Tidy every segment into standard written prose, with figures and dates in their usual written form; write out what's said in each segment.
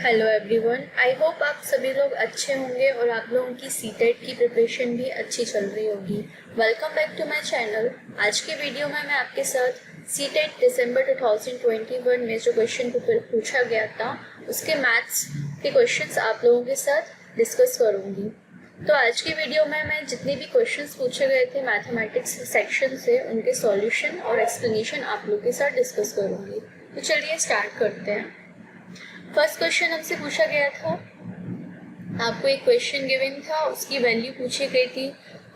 Hello everyone, I hope आप सभी लोग अच्छे होंगे और आप लोगों की सीटेट की प्रिपरेशन भी अच्छी चल रही होगी। Welcome back to my channel. आज के वीडियो में मैं आपके साथ सीटेट दिसंबर 2021 में जो क्वेश्चन पेपर पूछा गया था उसके मैथ्स के क्वेश्चंस आप लोगों के साथ डिस्कस करूंगी। तो आज की वीडियो में मैं जितने भी क्वेश्चंस पूछे गए थे मैथमेटिक्स सेक्शन से उनके सॉल्यूशन और एक्सप्लेनेशन आप लोगों के साथ डिस्कस करूंगी। तो चलिए स्टार्ट करते हैं। फर्स्ट क्वेश्चन हमसे पूछा गया था, आपको एक क्वेश्चन गिवन था, उसकी वैल्यू पूछी गई थी।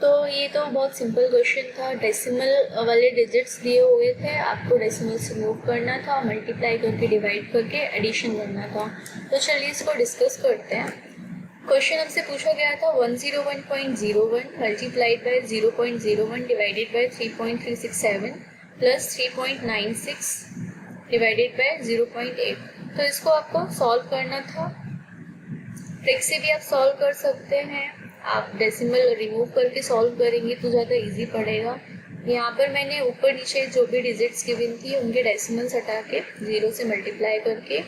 तो ये तो बहुत सिंपल क्वेश्चन था, डेसिमल वाले डिजिट्स दिए हुए थे, आपको डेसिमल से मूव करना था, मल्टीप्लाई करके डिवाइड करके एडिशन करना था। तो चलिए इसको डिस्कस करते हैं। क्वेश्चन हमसे पूछा गया था 101.01 multiplied by 0.01 divided by 3.367 plus 3.96 divided by 0.8। तो इसको आपको सॉल्व करना था। ट्रिक से भी आप सॉल्व कर सकते हैं, आप डेसिमल रिमूव करके सॉल्व करेंगे तो ज़्यादा इजी पड़ेगा। यहाँ पर मैंने ऊपर नीचे जो भी डिजिट्स गिवन थी उनके डेसिमल्स हटा के 0 से मल्टीप्लाई करके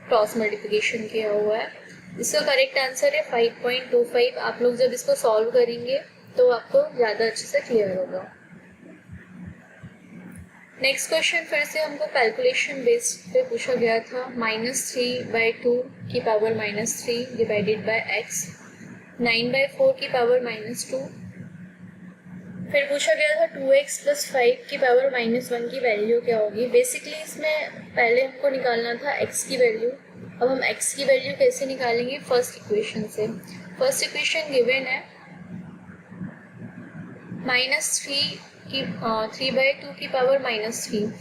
क्रॉस मल्टीप्लिकेशन किया हुआ है। इसका करेक्ट आंसर है 5.25। आप लोग जब इसको सॉल्व करेंगे तो आपको ज़्यादा अच्छे से क्लियर होगा। नेक्स्ट क्वेश्चन फिर से हमको कैलकुलेशन बेस्ड पे पूछा गया था। -3/2 की पावर -3 डिवाइडेड बाय x, 9/4 की पावर -2। फिर पूछा गया था 2x + 5 की पावर -1 की वैल्यू क्या होगी। बेसिकली इसमें पहले हमको निकालना था x की वैल्यू। अब हम x की वैल्यू कैसे निकालेंगे, फर्स्ट इक्वेशन से। फर्स्ट इक्वेशन गिवन है -3/2 की पावर -3।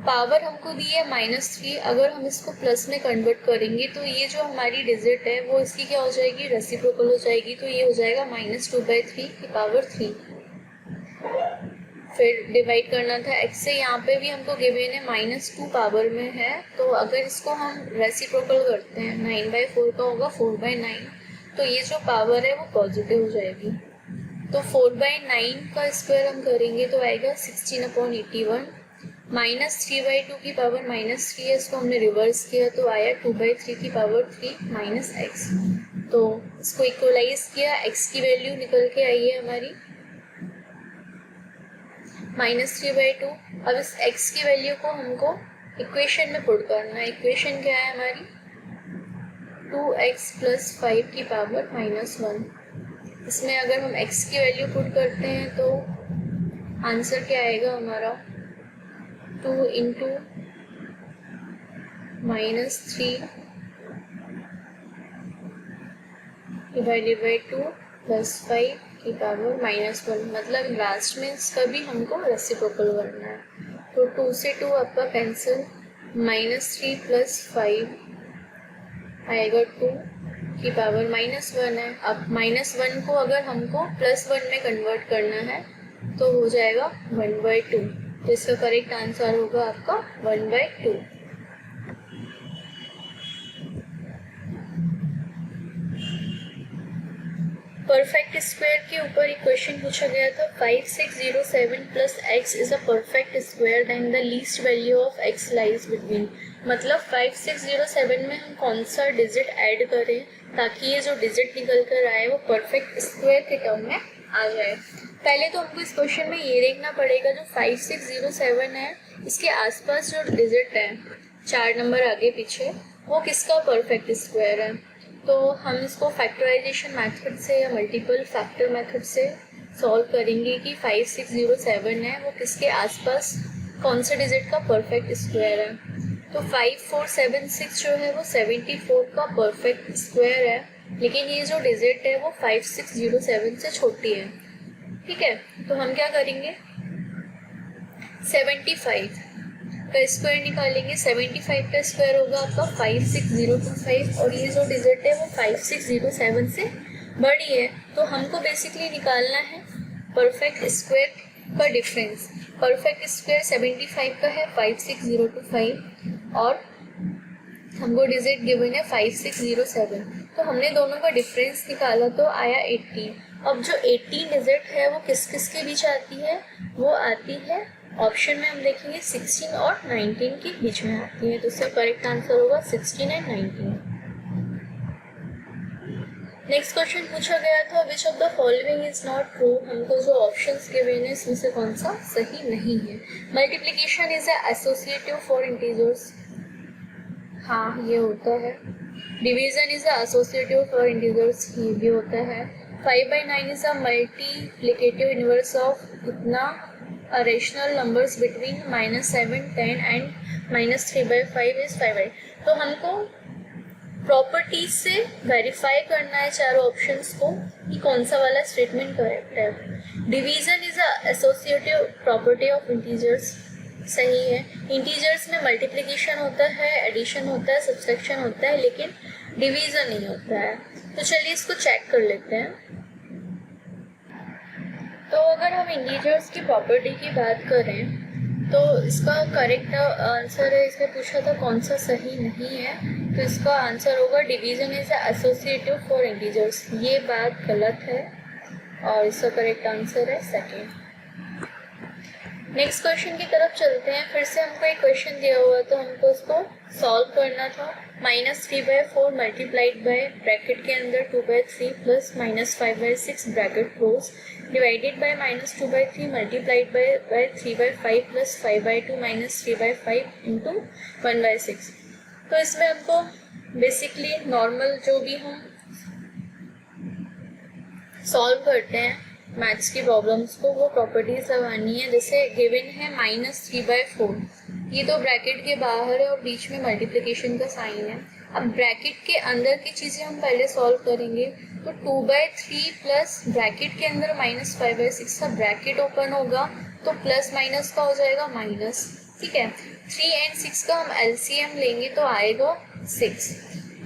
पावर हमको दी है -3, अगर हम इसको प्लस में कन्वर्ट करेंगे तो ये जो हमारी डिजिट है वो इसकी क्या हो जाएगी, रेसिप्रोकल हो जाएगी। तो ये हो जाएगा -2/3 की पावर 3। फिर डिवाइड करना था x से, यहाँ पे भी हमको गिवन है -2 पावर में है, तो अगर इसको हम रेसिप्रोकल करते हैं 9/4 का होगा 4/9, तो ये जो पावर है वो पॉजिटिव हो जाएगी। तो 4/9 का स्क्वायर हम करेंगे तो आएगा 16/81। -3/2 की पावर -3 है, इसको हमने रिवर्स किया तो आया 2/3 की पावर 3 -x। तो इसको इक्वलाइज किया, x की वैल्यू निकल के आई है हमारी -3/2। अब इस x की वैल्यू को हमको इक्वेशन में पुट करना है। इक्वेशन क्या है हमारी, 2x + 5 की पावर -1। इसमें अगर हम x की वैल्यू पुट करते हैं तो आंसर क्या आएगा हमारा, 2 × -3 डिवाइडेड बाई 2 + 5 की पावर -1। मतलब लास्ट में इसका भी हमको रेसिप्रोकल करना है। तो 2 से 2 आपका कैंसिल, -3 + 5 आएगा 2 की पावर -1 है। अब -1 को अगर हमको +1 में कन्वर्ट करना है तो हो जाएगा 1/2। तो इसका करेक्ट आंसर होगा आपका 1/2। परफेक्ट स्क्वायर के ऊपर एक क्वेश्चन पूछा गया था, 5607 + x is a perfect square then the least value of x lies between. मतलब 5607 में हम कौन सा डिजिट ऐड करें ताकि ये जो डिजिट निकल कर आए वो परफेक्ट स्क्वायर के टर्म में आ जाए। पहले तो हमको इस क्वेश्चन में ये देखना पड़ेगा, जो 5607 है इसके आसपास जो डिजिट है 4 नंबर आगे पीछे, वो किसका परफेक्ट स्क्वायर है। तो हम इसको फैक्टराइजेशन मेथड से या मल्टीपल फैक्टर मेथड से सॉल्व करेंगे कि 5607 है वो किसके आसपास कौन से डिजिट का परफेक्ट स्क्वायर है। तो 5476 जो है वो 74 का परफेक्ट स्क्वायर है, लेकिन ये जो डिजिट है वो 5607 से छोटी है। ठीक है, तो हम क्या करेंगे, 75 का स्क्वायर निकालेंगे। 75 का स्क्वायर होगा आपका 56025 और ये जो डिजिट है वो 5607 से बड़ी है। तो हमको बेसिकली निकालना है परफेक्ट स्क्वायर का डिफरेंस। परफेक्ट स्क्वायर 75 का है 566025 और हमको डिजिट गिवन है 5607। तो हमने दोनों का डिफरेंस निकाला तो आया 18। अब जो 18 डिजिट है वो किस किस के बीच आती है, वो आती है ऑप्शन में हम देखेंगे 16 और 19 के बीच में आती है। तो इसका करेक्ट आंसर होगा 16 और 19। नेक्स्ट क्वेश्चन पूछा गया था which of the following is not true. हमको जो ऑप्शंस गिवन है इसमें से कौन सा सही नहीं है। Multiplication is associative for integers, हाँ ये होता है। Division is associative for integers, ये भी होता है। 5/9 is a multiplicative inverse of इतना rational numbers between -7, 10 and -3/5 is 5/8। तो हमको प्रॉपर्टीज से वेरीफाई करना है चारों ऑप्शंस को कि कौन सा वाला स्टेटमेंट करेक्ट है। Division is associative property of integers, सही है। इंटीजर्स में मल्टीप्लिकेशन होता है, एडिशन होता है, सब्सट्रैक्शन होता है, लेकिन डिवीजन नहीं होता है। तो चलिए इसको चेक कर लेते हैं। तो अगर हम इंटीजर्स की प्रॉपर्टी की बात करें तो इसका करेक्ट आंसर है, इसमें पूछा था कौन सा सही नहीं है, तो इसका आंसर होगा division is associative for integers. ये बात गलत है और इसका करेक्ट आंसर है सेकेंड। नेक्स्ट क्वेश्चन की तरफ चलते हैं। फिर से हमको एक क्वेश्चन दिया हुआ तो हमको इसको सॉल्व करना था। -3/4 मल्टीप्लाइड बाय ब्रैकेट के अंदर 2/3 plus -5/6 bracket close divided by -2/3 multiplied by 3/5 plus 5/2 -3/5 into 1/6। तो इसमें हमको बेसिकली नॉर्मल जो भी हम सॉल्व करते हैं मैथ्स की प्रॉब्लम्स को, वो प्रॉपर्टीज लगानी है। जैसे गिवन है -3/4, ये तो ब्रैकेट के बाहर है और बीच में मल्टीप्लिकेशन का साइन है। अब ब्रैकेट के अंदर की चीज़ें हम पहले सॉल्व करेंगे। तो 2/3 प्लस ब्रैकेट के अंदर -5/6 का ब्रैकेट ओपन होगा तो प्लस माइनस का हो जाएगा माइनस, ठीक है। 3 और 6 का हम एलसीएम लेंगे तो आएगा 6।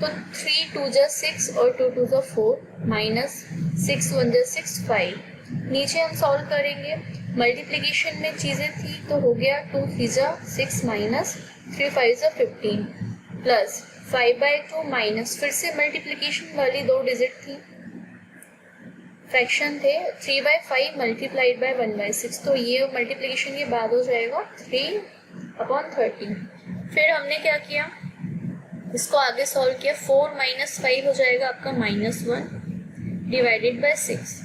तो 3 2 जा 6 और 2 2 जा 4 माइनस 6 1 जा 6 5। नीचे हम सॉल्व करेंगे, मल्टीप्लिकेशन में चीज़ें थी तो हो गया 2 3 जा 6 माइनस 3 5 जा 15 प्लस 5/2 माइनस फिर से मल्टीप्लिकेशन वाली 2 डिजिट थी, फ्रैक्शन थे 3/5 मल्टीप्लाइड बाय 1/6। तो ये मल्टीप्लिकेशन के बाद हो जाएगा 3/30। फिर हमने क्या किया, इसको आगे सॉल्व किया। 4 - 5 हो जाएगा आपका -1 डिवाइडेड बाय 6।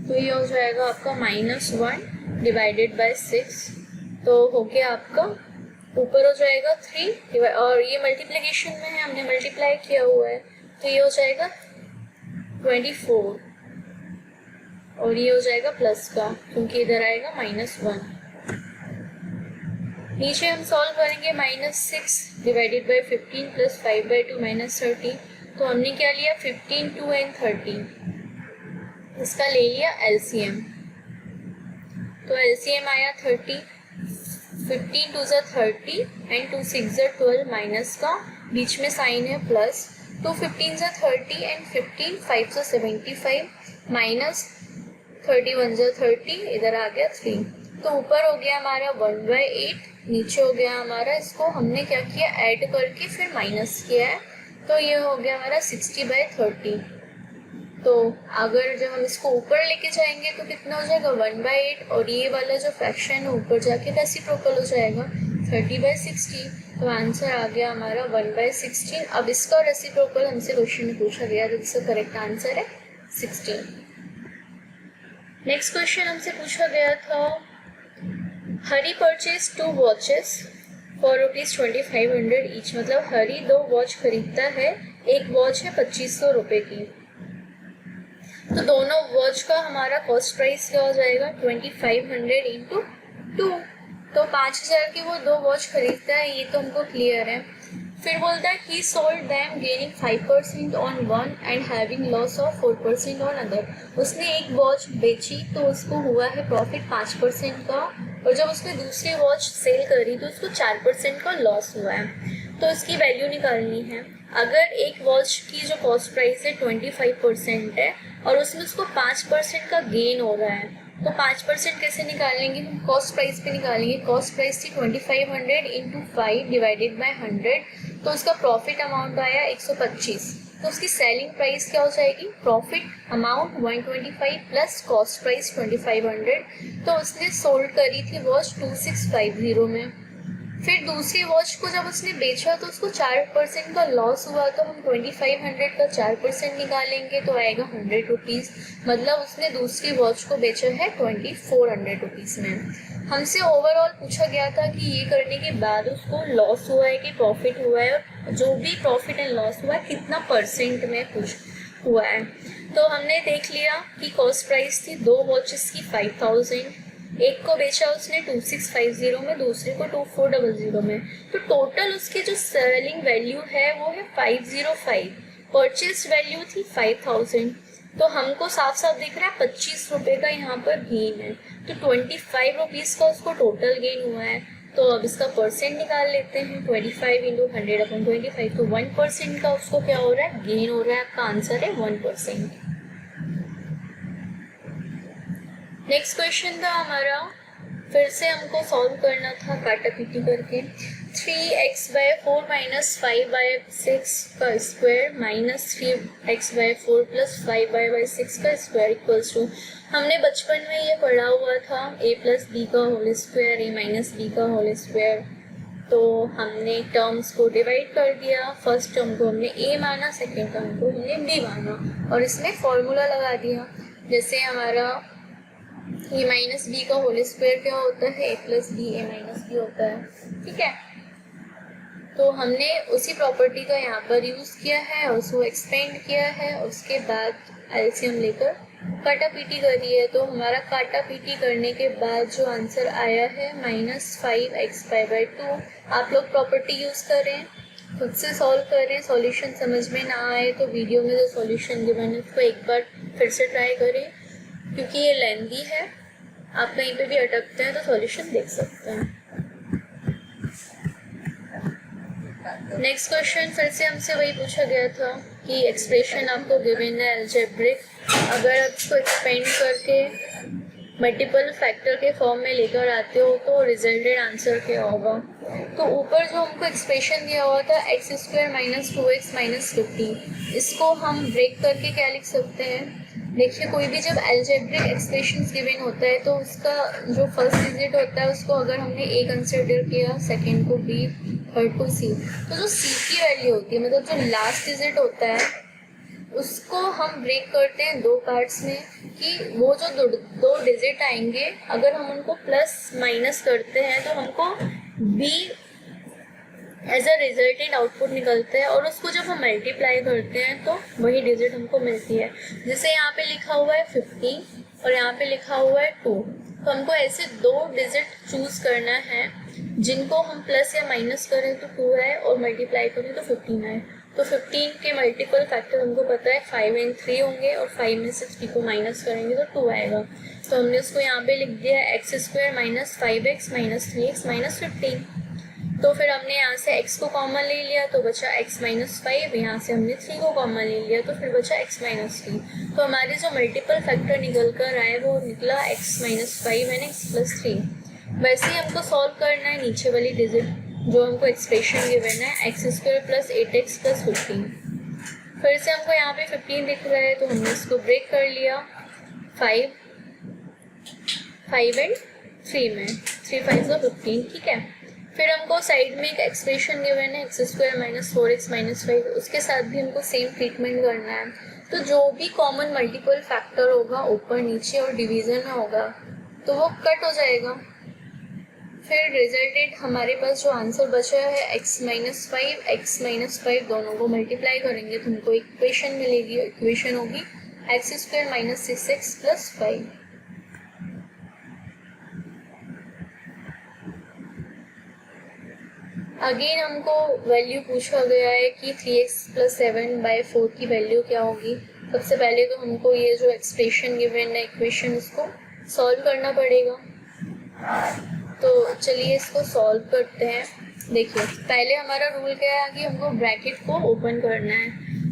तो ये हो जाएगा आपका -1 डिवाइडेड बाय 6। तो हो गया आपका ऊपर हो जाएगा 3 और ये मल्टीप्लिकेशन में है, हमने मल्टीप्लाई किया हुआ है तो ये हो जाएगा 24 और ये हो जाएगा प्लस का क्योंकि इधर आएगा -1। नीचे हम सॉल्व करेंगे -6 डिवाइडेड बाय 15 प्लस 5/2 -30। तो हमने क्या लिया 15 2 एंड 30, इसका ले लिया एलसीएम। तो एलसीएम आया 30, 15 2 जा 30 एंड 2 6 जा 12 माइनस का बीच में साइन है प्लस। तो 15 जा 30 एंड 15 5 जा 75 माइनस 31 जा 30, इधर आ गया 3। तो ऊपर हो गया हमारा 1/8, नीचे हो गया हमारा, इसको हमने क्या किया ऐड करके फिर माइनस किया है तो ये हो गया हमारा 60/30। तो अगर जब हम इसको ऊपर लेके जाएंगे तो कितना हो जाएगा 1/8 और ये वाला जो फ्रैक्शन है ऊपर जाके रेसिप्रोकल हो जाएगा 30/60। तो आंसर आ गया हमारा 1/16। अब इसका रेसिप्रोकल हमसे क्वेश्चन में पूछा गया तो इसका करेक्ट आंसर है 16। नेक्स्ट क्वेश्चन हमसे पूछा गया था हरी परचेज 2 वॉचेस फॉर ₹2500 ईच। मतलब हरी 2 वॉच खरीदता है, एक वॉच है 2500 रुपये की। तो दोनों वॉच का हमारा कॉस्ट प्राइस क्या हो जाएगा 2500 इंटू 2। तो 5000 की वो 2 वॉच खरीदता है, ये तो हमको क्लियर है। फिर बोलता है ही sold them gaining 5% on one and having loss of 4% on other. उसने एक वॉच बेची तो उसको हुआ है प्रॉफिट 5% का, और जब उसने दूसरी वॉच सेल करी तो उसको 4% का लॉस हुआ है। तो इसकी वैल्यू निकालनी है। अगर एक वॉच की जो कॉस्ट प्राइस है 25% है और उसमें उसको 5% का गेन हो रहा है तो 5% कैसे निकालेंगे हम, कॉस्ट प्राइस पे निकालेंगे। कॉस्ट प्राइस थी 2500 इंटू 5 डिवाइडेड बाय 100, तो उसका प्रॉफिट अमाउंट आया 125। तो उसकी सेलिंग प्राइस क्या हो जाएगी, profit amount 125 plus cost price 2500। तो उसने सोल्ड करी थी वॉच 2650 में। फिर दूसरी वॉच को जब उसने बेचा तो उसको 4% का लॉस हुआ, तो हम 2500 का 4% निकालेंगे तो आएगा 100 रुपीज़। मतलब उसने दूसरी वॉच को बेचा है 2400 रुपीज़ में। हमसे ओवरऑल पूछा गया था कि ये करने के बाद उसको लॉस हुआ है कि प्रॉफिट हुआ है, और जो भी प्रॉफिट एंड लॉस हुआ है कितना परसेंट में कुछ हुआ है। तो हमने देख लिया कि कॉस्ट प्राइस थी 2 वॉचेस की 5000, एक को बेचा उसने 2650 में, दूसरे को 2400 में। तो टोटल उसकी जो सेलिंग वैल्यू है वो है 505, परचेज वैल्यू थी 5000। तो हमको साफ साफ दिख रहा है 25 रुपये का यहाँ पर गेन है, तो 25 रुपीज़ का उसको टोटल गेन हुआ है। तो अब इसका परसेंट निकाल लेते हैं, 25 इंटू 100/25, तो 1% का उसको क्या हो रहा है, गेन हो रहा है। आपका आंसर है 1%। नेक्स्ट क्वेश्चन था हमारा, फिर से हमको सॉल्व करना था काटा पीटी करके। 3x/4 माइनस 5y/6 का square minus 3x/4 plus 5y/6 का स्क्वायर इक्वल्स टू, हमने बचपन में ये पढ़ा हुआ था a प्लस बी का whole square a minus B का होल स्क्वायर। तो हमने टर्म्स को डिवाइड कर दिया, फर्स्ट टर्म को हमने a माना, सेकेंड टर्म को हमने b माना, और इसमें फॉर्मूला लगा दिया। जैसे हमारा ए माइनस बी का होल स्क्वायर क्या होता है, ए प्लस बी ए माइनस बी होता है, ठीक है। तो हमने उसी प्रॉपर्टी का यहाँ पर यूज़ किया है और उसको एक्सपेंड किया है, उसके बाद एलसीएम लेकर काटा पीटी करी है। तो हमारा काटा पीटी करने के बाद जो आंसर आया है -5x/2। आप लोग प्रॉपर्टी यूज़ करें, खुद से सॉल्व करें, सॉल्यूशन समझ में ना आए तो वीडियो में जो सॉल्यूशन गिवन है उसको एक बार फिर से ट्राई करें, क्योंकि ये लेंथी है, आप कहीं पे भी अटकते हैं तो सॉल्यूशन देख सकते हैं। नेक्स्ट क्वेश्चन फिर से हमसे वही पूछा गया था कि एक्सप्रेशन आपको गिवन है अलजेब्रिक, अगर आप इसको एक्सपेंड करके मल्टीपल फैक्टर के फॉर्म में लेकर आते हो तो रिजल्टेड आंसर क्या होगा। तो ऊपर जो हमको एक्सप्रेशन दिया हुआ था x² माइनस 2x माइनस 15, इसको हम ब्रेक करके क्या लिख सकते हैं। देखिए, कोई भी जब अलजेब्रिक एक्सप्रेशंस गिवन होता है तो उसका जो फर्स्ट डिजिट होता है उसको अगर हमने a कंसिडर किया, सेकंड को b, थर्ड को c, तो जो c की वैल्यू होती है, मतलब जो लास्ट डिजिट होता है, उसको हम ब्रेक करते हैं दो पार्ट्स में, कि वो जो दो डिजिट आएंगे अगर हम उनको प्लस माइनस करते हैं तो हमको b as a resultant output निकलता है, और उसको जब हम मल्टीप्लाई करते हैं तो वही डिजिट हमको मिलती है। जैसे यहाँ पे लिखा हुआ है 15 और यहाँ पे लिखा हुआ है 2, तो हमको ऐसे दो डिजिट चूज करना है जिनको हम प्लस या माइनस करें तो 2 आए और मल्टीप्लाई करें तो 15 आए। तो 15 के मल्टीपल फैक्टर हमको पता है 5 और 3 होंगे, और 5 में से 3 को माइनस करेंगे तो 2 आएगा। तो हमने उसको यहाँ पे लिख दिया x² minus 5x minus 3x minus 15। तो फिर हमने यहाँ से x को कॉमन ले लिया तो बचा x माइनस 5, यहाँ से हमने 3 को कॉमन ले लिया तो फिर बचा x माइनस 3। तो हमारे जो मल्टीपल फैक्टर निकल कर आए वो निकला x minus 5 and x plus 3। वैसे ही हमको सॉल्व करना है नीचे वाली डिजिट जो हमको एक्सप्रेशन गिवन है x² प्लस 8x प्लस 15। फिर से हमको यहाँ पे 15 दिख रहा है तो हमने इसको ब्रेक कर लिया 5 एंड 3 में, 3 5 का 15, ठीक है। फिर हमको साइड में एक एक्सप्रेशन गिवन है x² माइनस 4x माइनस 5, उसके साथ भी हमको सेम ट्रीटमेंट करना है। तो जो भी कॉमन मल्टीपल फैक्टर होगा ऊपर नीचे और डिवीज़न में होगा तो वो कट हो जाएगा। फिर रिजल्टेड हमारे पास जो आंसर बचा है x माइनस 5 दोनों को मल्टीप्लाई करेंगे तो हमको इक्वेशन मिलेगी, इक्वेशन होगी x² minus 6x plus 5। Again हमको वैल्यू पूछा गया है कि 3x प्लस 7/4 की वैल्यू क्या होगी। सबसे पहले तो हमको ये जो एक्सप्रेशन गिवन है इक्वेशन, उसको सॉल्व करना पड़ेगा। तो चलिए इसको सॉल्व करते हैं। देखिए, पहले हमारा रूल क्या है कि हमको ब्रैकेट को ओपन करना है।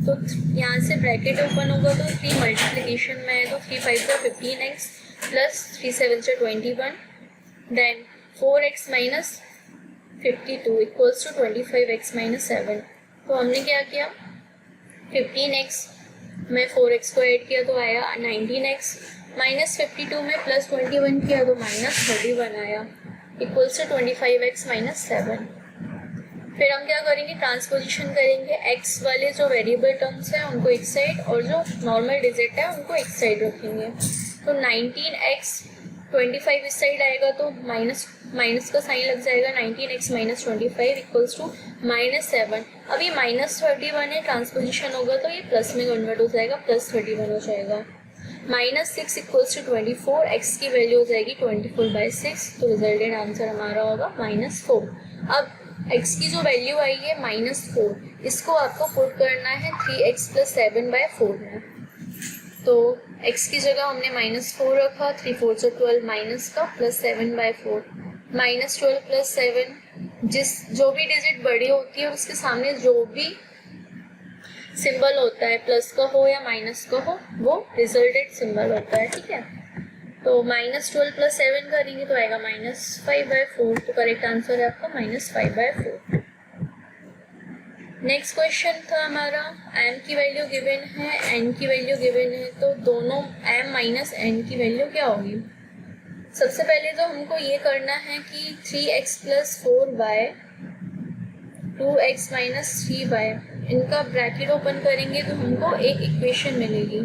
तो यहाँ से ब्रैकेट ओपन होगा तो 3 मल्टीप्लिकेशन में है तो 3 5 का 15x प्लस 3 7 से 21, then 4x minus 52 equals to 25x minus 7। तो हमने क्या किया, 15x में 4x को ऐड किया तो आया 19x, माइनस 52 में प्लस 21 किया तो माइनस 31 आया। Equals to 25x minus 7। फिर हम क्या करेंगे, ट्रांसपोजिशन करेंगे, x वाले जो वेरिएबल टर्म्स हैं उनको एक साइड और जो नॉर्मल डिजिट है उनको एक साइड रखेंगे। तो 19x 25 इस साइड आएगा तो माइनस का साइन लग जाएगा, 19x minus 25 equals to minus 7। अब ये माइनस 31 है, ट्रांसपोजिशन होगा तो ये प्लस में कन्वर्ट हो जाएगा, प्लस 31 हो जाएगा। माइनस 6 इक्वल्स टू 24, x की वैल्यू हो जाएगी 24/6, तो रिजल्टेंट आंसर हमारा होगा -4। अब x की जो वैल्यू आई है -4, इसको आपको पुट करना है 3x + 7/4 में। तो x की जगह हमने -4 रखा, 3 4 12 माइनस का प्लस 7/4, -12 + 7, जो भी डिजिट बड़ी होती है उसके सामने जो भी सिंबल होता है, प्लस का हो या माइनस का हो, वो रिजल्टेंट सिंबल होता है, ठीक है। तो -12 + 7 करेंगे तो आएगा -5/4, तो करेक्ट आंसर है आपका -5/4। नेक्स्ट क्वेश्चन था हमारा, m की वैल्यू गिवन है, n की वैल्यू गिवन है, तो दोनों m माइनस n की वैल्यू क्या होगी। सबसे पहले तो हमको ये करना है कि 3x + 4y 2x minus 3y, इनका ब्रैकेट ओपन करेंगे तो हमको एक इक्वेशन मिलेगी।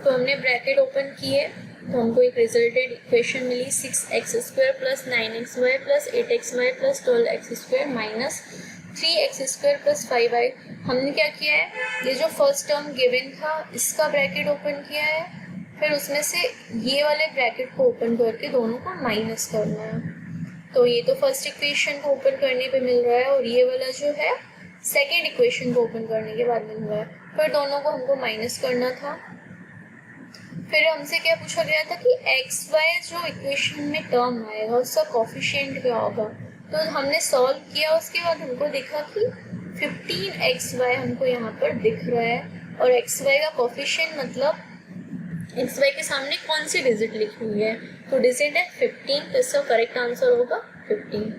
तो हमने ब्रैकेट ओपन किए तो हमको एक रिजल्टेड इक्वेशन मिली, 6x² + 9xy + 8xy + 12x² minus 3x² + 5y। हमने क्या किया है, ये जो फर्स्ट टर्म गिवन था इसका ब्रैकेट ओपन किया है, फिर उसमें से ये वाले ब्रैकेट को ओपन करके दोनों को माइनस करना है। तो ये तो फर्स्ट इक्वेशन को ओपन करने पे मिल रहा है और ये वाला जो है सेकेंड इक्वेशन को ओपन करने के बाद मिल रहा है। फिर दोनों को हमको माइनस करना था। फिर हमसे क्या पूछा गया था कि xy जो इक्वेशन में टर्म आएगा उसका कोफिशिएंट क्या होगा। तो हमने सॉल्व किया, उसके बाद हमको देखा कि 15xy हमको यहाँ पर दिख रहा है और xy का कोफिशिएंट मतलब xy के सामने कौन सी डिजिट लिखी हुई है, तो डिजिट है 15, तो इसका करेक्ट आंसर होगा 15।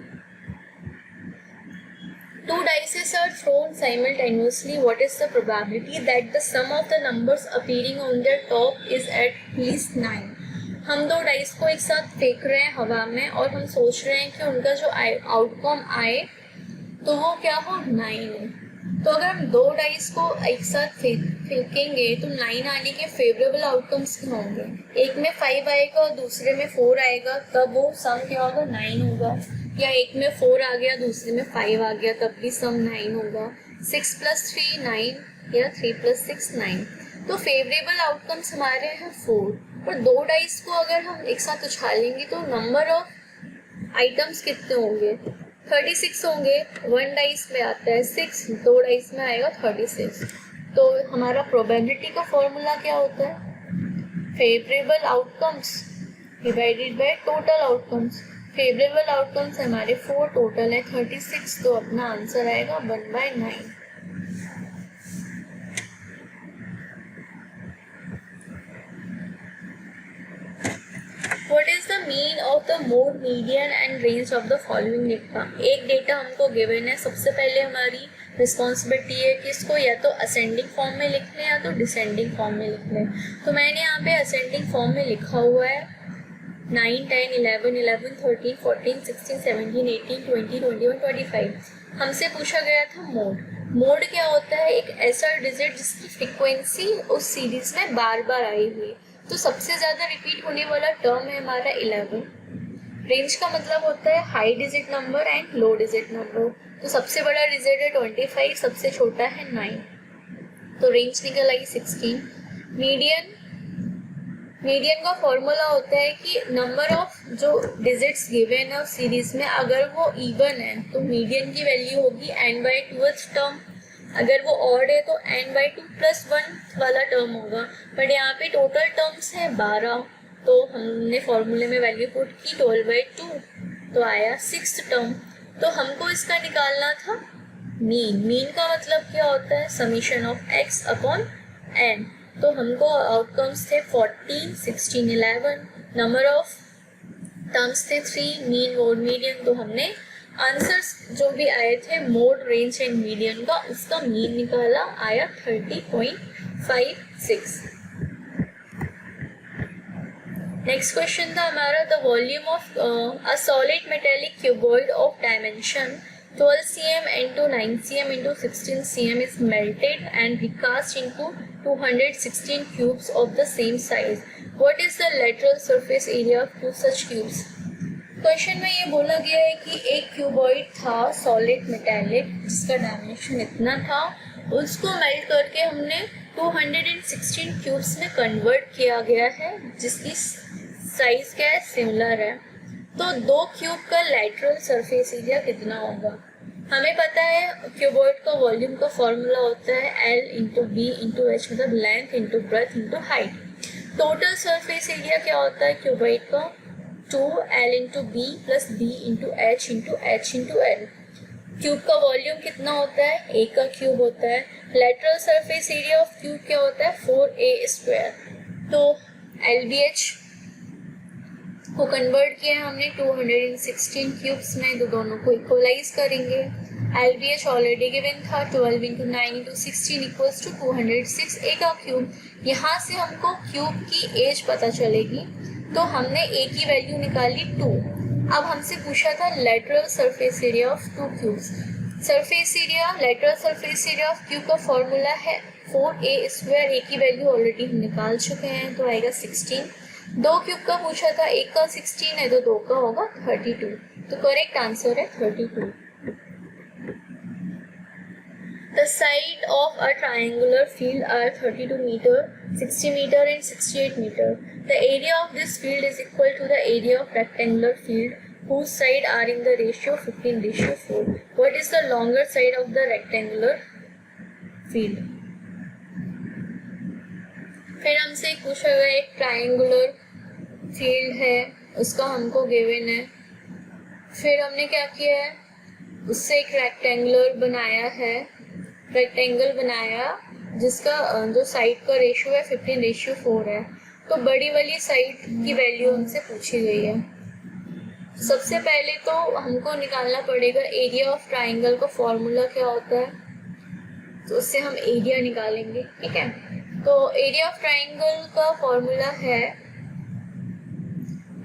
Two dice are thrown simultaneously. What is the probability that the sum of the numbers appearing on their top is at least 9? हम दो डाइस को एक साथ फेंक रहे हैं हवा में और हम सोच रहे हैं कि उनका जो आउटकम आए तो वो क्या हो, 9। तो अगर हम दो डाइस को एक साथ फेंकेंगे तो 9 आने के फेवरेबल आउटकम्स क्या होंगे। एक में 5 आएगा और दूसरे में 4 आएगा, तब वो सम क्या होगा, 9 होगा। या एक में 4 आ गया दूसरे में 5 आ गया, तब भी सम 9 होगा। 6 + 3 9 या 3 + 6 9। तो फेवरेबल आउटकम्स हमारे हैं 4। और दो डाइस को अगर हम एक साथ उछालेंगे तो नंबर ऑफ आइटम्स कितने होंगे, 36 होंगे। 1 डाइस में आता है 6, 2 डाइस में आएगा 36। तो हमारा प्रोबेबिलिटी का फॉर्मूला क्या होता है, favourable outcomes divided by total outcomes. Favourable outcomes हमारे 4, टोटल है 36, तो अपना आंसर आएगा 1/9। What is the mean of the mode, median and range of the following data? एक डेटा हमको गिवन है, सबसे पहले हमारी रिस्पॉन्सिबिलिटी है कि इसको या तो असेंडिंग फॉर्म में लिख लें या तो डिसेंडिंग फॉर्म में लिख लें। तो मैंने यहाँ पे असेंडिंग फॉर्म में लिखा हुआ है 9 10 11 11 13 14 16 17 18 20 21 25। हमसे पूछा गया था मोड। मोड क्या होता है, एक ऐसा डिजिट जिसकी फ्रीक्वेंसी उस सीरीज में बार बार आई हुई। तो सबसे ज़्यादा रिपीट होने वाला टर्म है हमारा 11। रेंज का मतलब होता है high digit number and low digit number. तो सबसे बड़ा डिजिट है 25, सबसे छोटा है 9, तो रेंज निकल आई 16। मीडियन का फॉर्मूला होता है कि नंबर ऑफ जो डिजिट्स गिवन है उस सीरीज में अगर वो इवन है तो मीडियन की वैल्यू होगी n/2th टर्म, अगर वो ऑड है तो n/2 + 1 वाला टर्म होगा। बट यहाँ पे टोटल टर्म्स है 12, तो हमने फॉर्मूले में वैल्यू पुट की 12/2, तो आया 6th टर्म। तो हमको इसका निकालना था मीन। मीन का मतलब क्या होता है, summation of x upon n। तो हमको आउटकम्स थे 14 16 11, नंबर ऑफ टर्म्स थे 3, मीन मोड मीडियन। तो हमने आंसर्स जो भी आए थे मोड रेंज एंड मीडियन का, उसका मीन निकाला, आया 30.56। नेक्स्ट क्वेश्चन था हमारा, the volume of a solid metallic cuboid of dimension 12 cm into 9 cm into 16 cm is melted and recast into 216 cubes of the same size. What is the lateral surface area of two such cubes? Question में ये बोला गया है कि एक cuboid था solid metallic जिसका dimension इतना था, उसको मेल्ट करके हमने 216 क्यूब्स में कन्वर्ट किया गया है जिसकी साइज क्या है, सिमिलर है। तो दो क्यूब का लैटरल सरफेस एरिया कितना होगा? हमें पता है क्यूबॉइड का वॉल्यूम का फॉर्मूला होता है L into B into H, मतलब length into breadth into height. Total surface area क्या होता है क्यूबॉइड का? 2L into B plus B into H into H into L. Cube का वॉल्यूम कितना होता है? ए का क्यूब होता है। Lateral surface area of cube क्या होता है? 4a square. तो LBH को कन्वर्ट किया है हमने 216 क्यूब्स में, तो दोनों को इक्वलाइज करेंगे। LBH ऑलरेडी गिवन था, 12 इंटू 9 इंटू 16 इक्वल्स टू 206 ए का क्यूब। यहाँ से हमको क्यूब की एज पता चलेगी, तो हमने ए की वैल्यू निकाली 2। अब हमसे पूछा था lateral surface area of to cubes. Surface area, lateral surface area of cube का फॉर्मूला है 4a स्क्वायर। ए की वैल्यू ऑलरेडी हम निकाल चुके हैं, तो आएगा 16। दो क्यूब का पूछा था, एक का 16 है तो दो का होगा 32, तो करेक्ट आंसर है 32। The side of a triangular field are 32 meter, 60 meter and 68 meter. The area of this field is equal to the area of rectangular field whose side are in the ratio 15:4. What is the longer side of the rectangular field? फिर हमसे एक पूछा गया, एक triangular field है, उसका हमको given है। फिर हमने क्या किया है, उससे एक रेक्टेंगुलर बनाया है, रेक्टेंगल बनाया जिसका जो साइड का रेशियो है 15:4 है। तो बड़ी वाली साइड की वैल्यू हमसे पूछी गई है। सबसे पहले तो हमको निकालना पड़ेगा एरिया ऑफ ट्राइंगल का फॉर्मूला क्या होता है, तो उससे हम एरिया निकालेंगे। ठीक है, तो एरिया ऑफ ट्राइंगल का फॉर्मूला है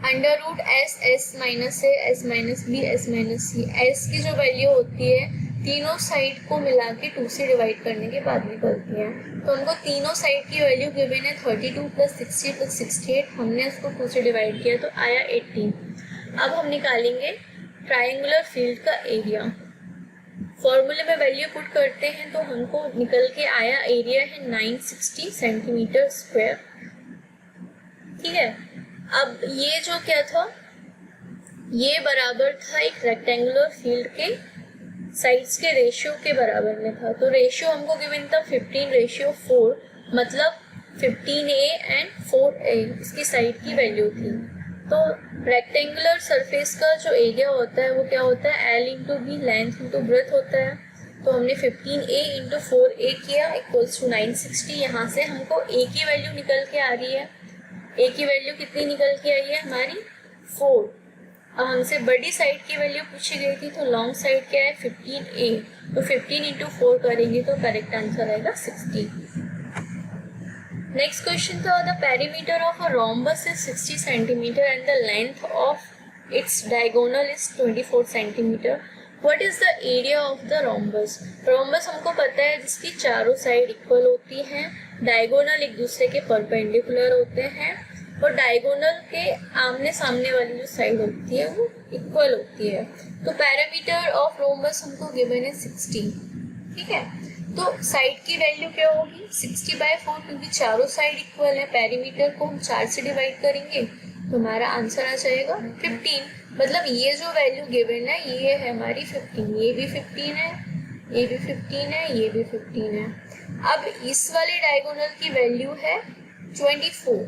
under root S minus A S minus B S minus C. S की जो वैल्यू होती है तीनों साइड को मिला के 2 से डिवाइड करने के बाद निकलती है। तो हमको तीनों साइड की वैल्यू गिवन है 32 प्लस 60 प्लस 68, हमने उसको 2 से डिवाइड किया तो आया 18। अब हम निकालेंगे ट्राइंगुलर फील्ड का एरिया। फॉर्मूले में वैल्यू पुट करते हैं तो हमको निकल के आया एरिया है 960 सेंटीमीटर स्क्वायर। ठीक है, अब ये जो क्या था, ये बराबर था एक रेक्टेंगुलर फील्ड के साइड्स के रेशियो के बराबर में था। तो रेशियो हमको गिवन था 15:4, मतलब 15a एंड 4a इसकी साइड की वैल्यू थी। तो रेक्टेंगुलर सरफेस का जो एरिया होता है वो क्या होता है, L into B, length into breadth होता है। तो हमने 15a इंटू 4a किया इक्वल्स टू 960। यहाँ से हमको a की वैल्यू निकल के आ रही है। a की वैल्यू कितनी निकल के आई है हमारी 4। अब हमसे बड़ी साइड की वैल्यू पूछी गई थी, तो लॉन्ग साइड क्या है 15a, तो 15 इंटू 4 करेंगे तो करेक्ट आंसर आएगा 60। नेक्स्ट क्वेश्चन था, the perimeter of a rhombus is 60 centimetre and the length of its diagonal is 24 centimetre. What is the area of the rhombus? Rhombus हमको पता है जिसकी चारों साइड इक्वल होती हैं, डायगोनल एक दूसरे के परपेंडिकुलर होते हैं और डायगोनल के आमने सामने वाली जो साइड होती है वो इक्वल होती है। तो पैरामीटर ऑफ रोम्बस हमको गिवन है 60। ठीक है, तो साइड की वैल्यू क्या होगी 60/4, क्योंकि चारों साइड इक्वल है। पेरीमीटर को हम 4 से डिवाइड करेंगे तो हमारा आंसर आ जाएगा 15। मतलब ये जो वैल्यू गिवन है ये है हमारी 15, ये भी 15 है, ये भी 15 है, ये भी 15 है। अब इस वाले डायगोनल की वैल्यू है 24,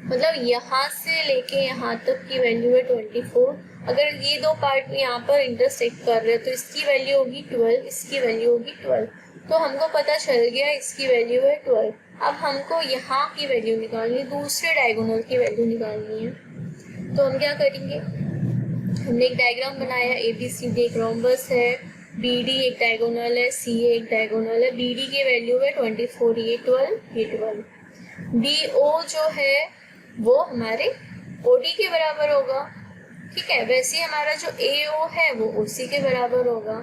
मतलब यहाँ से लेके यहाँ तक की वैल्यू है 24। अगर ये दो पार्ट में यहाँ पर इंटरसेक्ट कर रहे हैं तो इसकी वैल्यू होगी 12, इसकी वैल्यू होगी 12। तो हमको पता चल गया इसकी वैल्यू है 12। अब हमको यहाँ की वैल्यू निकालनी है, दूसरे डायगोनल की वैल्यू निकालनी है। तो हम क्या करेंगे, हमने एक डायग्राम बनाया, ABCD एक रोम्बस है, BD एक डायगोनल है, CA एक डायगोनल है। BD की वैल्यू है 24, ये 12, ये 12। DO जो है वो हमारे OD के बराबर होगा। ठीक है, वैसे हमारा जो AO है वो OC के बराबर होगा।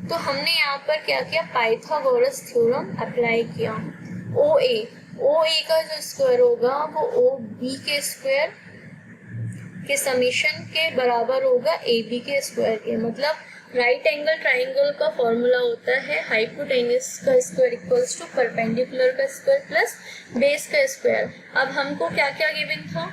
तो हमने यहाँ पर क्या किया, पाइथागोरस थ्योरम अप्लाई किया। OA का जो स्क्वायर होगा वो OB के स्क्वायर के समीशन के बराबर होगा AB के स्क्वायर के। मतलब राइट एंगल ट्राइंगल का फॉर्मूला होता है हाइपोटेन्यूस का स्क्वायर इक्वल्स टू परपेंडिकुलर का स्क्वायर प्लस बेस का स्क्वायर। अब हमको क्या क्या गिवन था,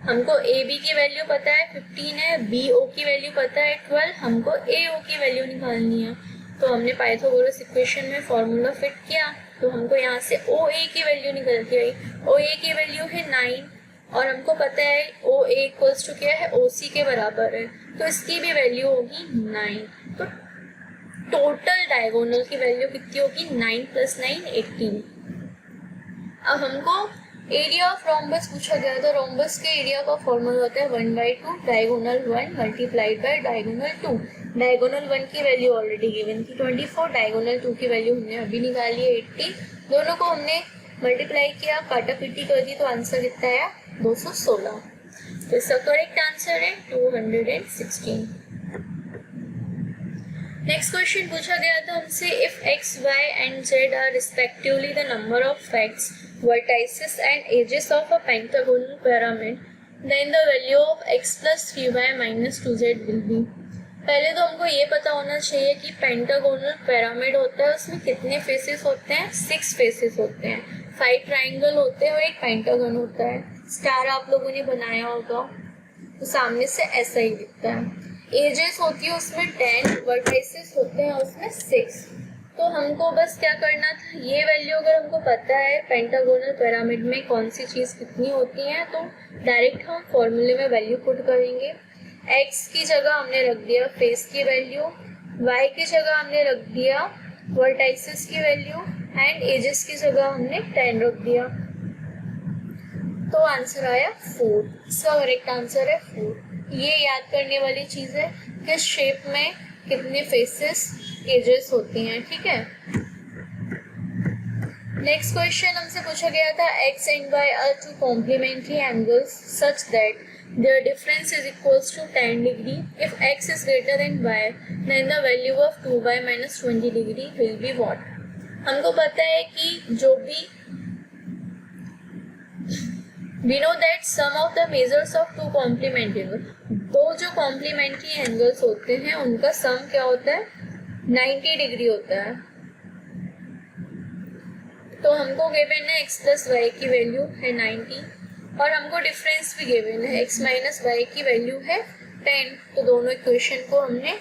हमको AB की वैल्यू पता है 15 है, BO की वैल्यू पता है 12, हमको AO की वैल्यू निकालनी है। तो हमने पाइथागोरस इक्वेशन में फॉर्मूला फिट किया, तो हमको यहाँ से OA की वैल्यू निकल के आई। OA की वैल्यू है 9 और हमको पता है OA इक्वल्स टू क्या है, OC के बराबर है, तो इसकी भी वैल्यू होगी 9। तो टोटल डायगोनल की वैल्यू कितनी होगी, 9 + 9 18। अब हमको एरिया ऑफ रोम्बस पूछा गया था। रोम्बस के एरिया का फॉर्मूला होता है 1/2 diagonal 1 multiplied by diagonal 2। Diagonal 1 की वैल्यू ऑलरेडी गिवन थी 24, डायगोनल 2 की वैल्यू हमने अभी निकाली है 80। दोनों को हमने मल्टीप्लाई किया, काटा पीटी कर दी, तो आंसर कितना आया, 216। तो इसका करेक्ट आंसर है 216। नेक्स्ट क्वेश्चन पूछा गया था हमसे, if x, y and z are respectively the number of faces, vertices and edges of a pentagonal pyramid, then the value of x plus 3y minus 2z will be। पहले तो हमको ये पता होना चाहिए कि पेंटागोनल पिरामिड होता है, उसमें कितने फेसेस होते हैं, 6 फेसेस होते हैं, 5 ट्राइंगल होते हैं और एक पेंटागन होता है। स्टार आप लोगों ने बनाया होगा तो सामने से ऐसा ही दिखता है। एजेस होती है उसमें 10, वर्टिसेस होते हैं उसमें 6। तो हमको बस क्या करना था, ये वैल्यू अगर हमको पता है पेंटागोनल पिरामिड में कौन सी चीज़ कितनी होती है, तो डायरेक्ट हम फॉर्मूले में वैल्यू पुट करेंगे। x की जगह हमने रख दिया फेस की वैल्यू, y की जगह हमने रख दिया वर्टाइसेस की वैल्यू एंड एजेस की जगह हमने 10 रख दिया। तो आंसर आया 4। इसका करेक्ट आंसर है 4। ये याद करने वाली चीज़ है कि शेप में कितने फेसेस एजेस होती हैं। ठीक है, नेक्स्ट क्वेश्चन हमसे पूछा गया था, x and y are two complementary angles such that their difference is equals to 10 degree. If x is greater than y, then the value of 2y minus 20 degree will be what? हमको पता है कि जो भी we know that sum of the measures of two complementary angles, दो जो complementary angles होते हैं उनका सम क्या होता है, 90 डिग्री होता है। तो हमको गिवन है x प्लस वाई की वैल्यू है 90 और हमको डिफरेंस भी गिवन है x माइनस वाई की वैल्यू है 10। तो दोनों इक्वेशन को हमने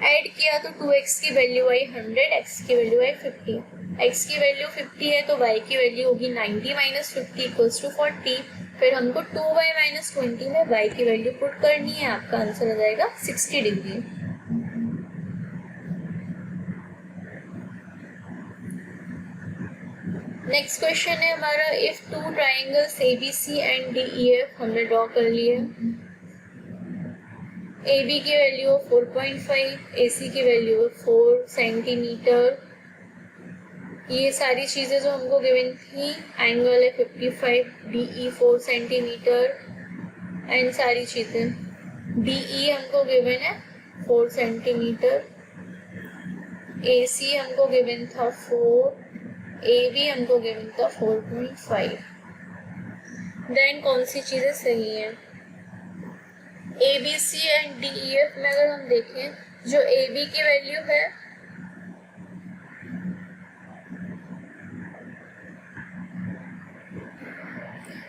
ऐड किया तो 2x की वैल्यू आई 100, x की वैल्यू आई 50। x की वैल्यू 50 है तो y की वैल्यू होगी 90 माइनस 50 इक्वल्स टू 40। फिर हमको 2y माइनस 20 में y की वैल्यू पुट करनी है, आपका आंसर आ जाएगा 60 डिग्री। नेक्स्ट क्वेश्चन है हमारा, if two triangles ABC and DEF हमने ड्रॉ कर लिए। AB की वैल्यू 4.5, AC की वैल्यू 4 सेंटीमीटर, ये सारी चीज़ें जो हमको गिवन थी, एंगल है 55, DE 4 सेंटीमीटर एंड सारी चीज़ें। DE हमको गिवन है 4 सेंटीमीटर, AC हमको गिवन था 4, AB हमको गिवन था 4.5। देन कौन सी चीज़ें सही हैं, ABC एंड DEF में अगर हम देखें, जो AB की वैल्यू है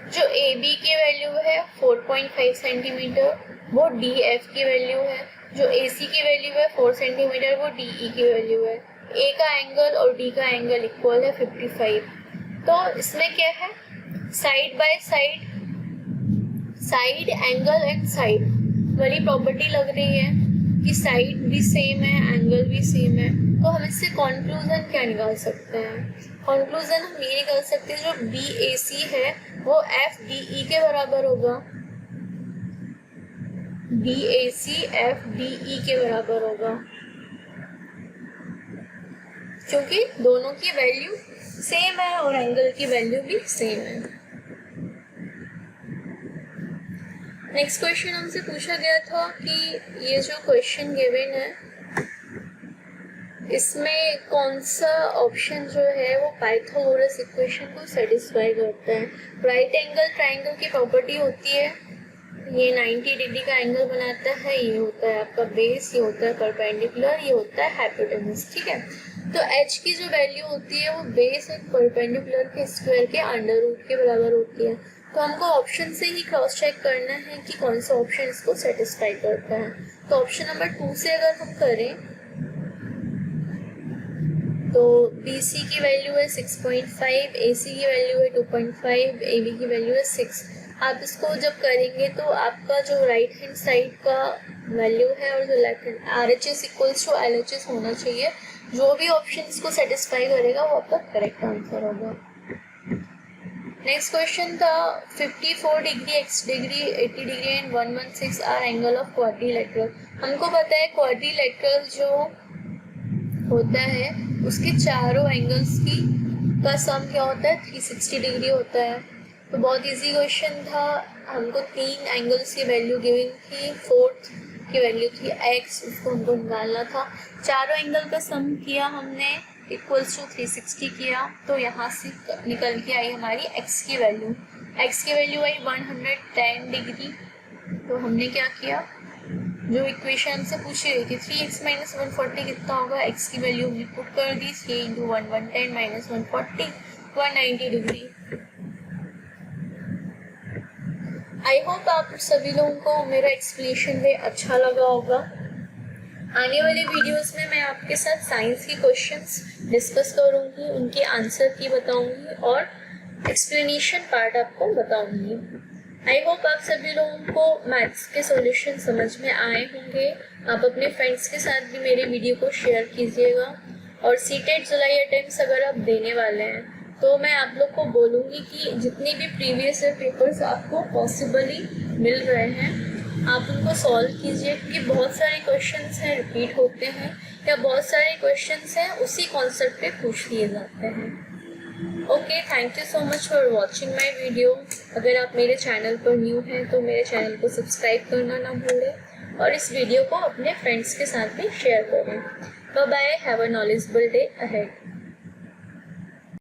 जो AB की वैल्यू है 4.5 सेंटीमीटर वो DF की वैल्यू है, जो AC की वैल्यू है 4 सेंटीमीटर वो DE की वैल्यू है। A का एंगल और D का एंगल इक्वल है 55। तो इसमें क्या है, side by side, side angle and side वाली प्रॉपर्टी लग रही है कि साइड भी सेम है एंगल भी सेम है। तो हम इससे कॉन्क्लूजन क्या निकाल सकते हैं, कॉन्क्लूजन हम ये निकाल सकते हैं जो BAC है वो FDE के बराबर होगा, BAC FDE के बराबर होगा, क्योंकि दोनों की वैल्यू सेम है और एंगल की वैल्यू भी सेम है। नेक्स्ट क्वेश्चन हमसे पूछा गया था कि ये जो क्वेश्चन गिवन है इसमें कौन सा ऑप्शन जो है वो पाइथागोरस इक्वेशन को सेटिस्फाई करता है। राइट एंगल ट्राइंगल की प्रॉपर्टी होती है, ये 90 डिग्री का एंगल बनाता है, ये होता है आपका बेस, ये होता है परपेंडिकुलर, ये होता है हाइपोटेनस। ठीक है, तो h की जो वैल्यू होती है वो बेस और परपेंडिकुलर के स्क्वायर के अंडर रूट के बराबर होती है। तो हमको ऑप्शन से ही क्रॉस चेक करना है कि कौन सा ऑप्शन इसको सेटिस्फाई करता है। तो ऑप्शन नंबर 2 से अगर हम करें तो BC की वैल्यू है 6.5, AC की वैल्यू है 2.5, AB की वैल्यू है 6। आप इसको जब करेंगे तो आपका जो राइट हैंड साइड का वैल्यू है और जो left hand RHS equals to LHS होना चाहिए। जो भी ऑप्शन इसको सेटिस्फाई करेगा वो आपका करेक्ट आंसर होगा। नेक्स्ट क्वेश्चन था 54 degree, x degree, 80 degree and 116 R angle of quadrilateral. हमको पता है क्वाड्रिलेटरल जो होता है उसके चारों एंगल्स की का सम क्या होता है, 360 डिग्री होता है। तो बहुत इजी क्वेश्चन था, हमको 3 एंगल्स की वैल्यू गिवन थी, फोर्थ की वैल्यू थी x, उसको हमको निकालना था। चारों एंगल का सम किया हमने, इक्वल्स टू 360 किया, तो यहाँ से निकल के आई हमारी x की वैल्यू। x की वैल्यू आई 110 डिग्री। तो हमने क्या किया, जो इक्वेशन हमसे पूछी गई थी 3x - 140 कितना होगा, x की वैल्यू हमने पुट कर दी, 3 × 1 110 - 140 190 डिग्री। आई होप आप सभी लोगों को मेरा एक्सप्लेनेशन में अच्छा लगा होगा। आने वाले वीडियोस में मैं आपके साथ साइंस के क्वेश्चंस डिस्कस करूंगी, उनके आंसर की बताऊंगी और एक्सप्लेनेशन पार्ट आपको बताऊंगी। आई होप आप सभी लोगों को मैथ्स के सॉल्यूशन समझ में आए होंगे। आप अपने फ्रेंड्स के साथ भी मेरे वीडियो को शेयर कीजिएगा। और सीटेट जुलाई अटेम्प्ट्स अगर आप देने वाले हैं तो मैं आप लोग को बोलूँगी कि जितने भी प्रीवियस ईयर पेपर्स आपको पॉसिबली मिल रहे हैं आप उनको सॉल्व कीजिए, क्योंकि बहुत सारे क्वेश्चंस हैं रिपीट होते हैं या बहुत सारे क्वेश्चंस हैं उसी कॉन्सेप्ट पे पूछ लिए जाते हैं। Okay, thank you so much for watching my video. अगर आप मेरे चैनल पर न्यू हैं तो मेरे चैनल को सब्सक्राइब करना ना भूलें और इस वीडियो को अपने फ्रेंड्स के साथ भी शेयर करें। Bye bye, have a knowledgeable day ahead.